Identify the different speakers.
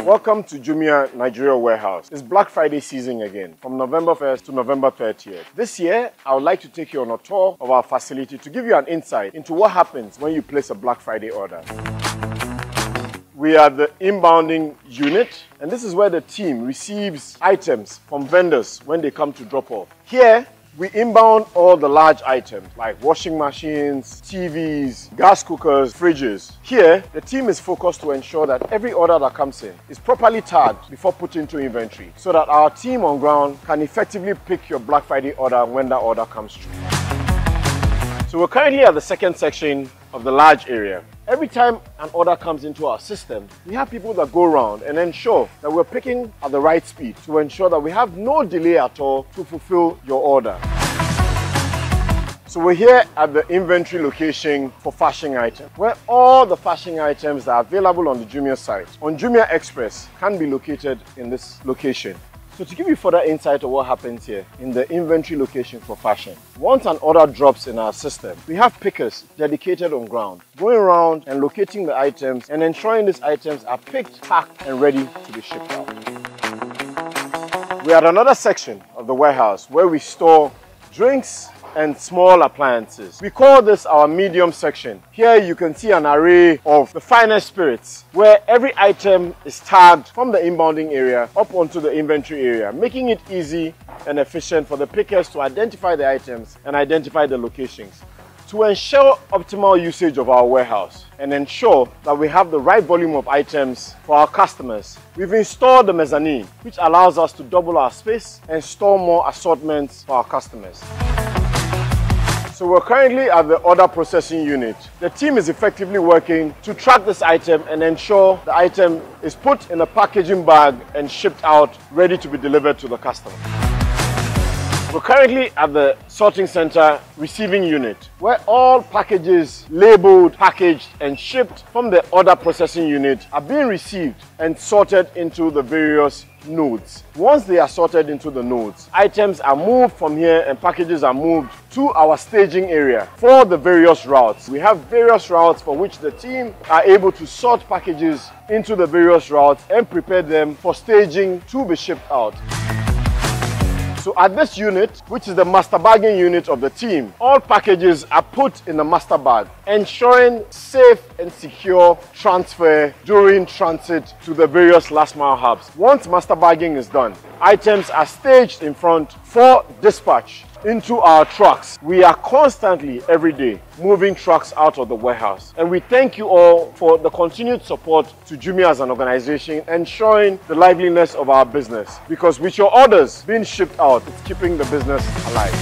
Speaker 1: Welcome to Jumia Nigeria warehouse. It's Black Friday season again, from November 1st to November 30th. This year, I would like to take you on a tour of our facility to give you an insight into what happens when you place a Black Friday order. We are the inbounding unit, and this is where the team receives items from vendors when they come to drop off. Here, we inbound all the large items like washing machines, TVs, gas cookers, fridges. Here, the team is focused to ensure that every order that comes in is properly tagged before put into inventory so that our team on ground can effectively pick your Black Friday order when that order comes through. So we're currently at the second section of the large area. Every time an order comes into our system, we have people that go around and ensure that we're picking at the right speed to ensure that we have no delay at all to fulfill your order. So we're here at the inventory location for fashion items, where all the fashion items that are available on the Jumia site, on Jumia Express, can be located in this location. So to give you further insight of what happens here in the inventory location for fashion, once an order drops in our system, we have pickers dedicated on ground, going around and locating the items and ensuring these items are picked, packed and ready to be shipped out. We are at another section of the warehouse where we store drinks and small appliances. We call this our medium section. Here you can see an array of the finest spirits where every item is tagged from the inbounding area up onto the inventory area, making it easy and efficient for the pickers to identify the items and identify the locations. To ensure optimal usage of our warehouse and ensure that we have the right volume of items for our customers, we've installed the mezzanine, which allows us to double our space and store more assortments for our customers. So we're currently at the order processing unit. The team is effectively working to track this item and ensure the item is put in a packaging bag and shipped out, ready to be delivered to the customer. We're currently at the sorting center receiving unit, where all packages labeled, packaged and shipped from the order processing unit are being received and sorted into the various nodes. Once they are sorted into the nodes, items are moved from here and packages are moved to our staging area for the various routes. We have various routes for which the team are able to sort packages into the various routes and prepare them for staging to be shipped out. So at this unit, which is the master bagging unit of the team, all packages are put in the master bag, ensuring safe and secure transfer during transit to the various last mile hubs. Once master bagging is done, items are staged in front for dispatch into our trucks. We are constantly, every day, moving trucks out of the warehouse. And we thank you all for the continued support to Jumia as an organization, ensuring the liveliness of our business. Because with your orders being shipped out, it's keeping the business alive.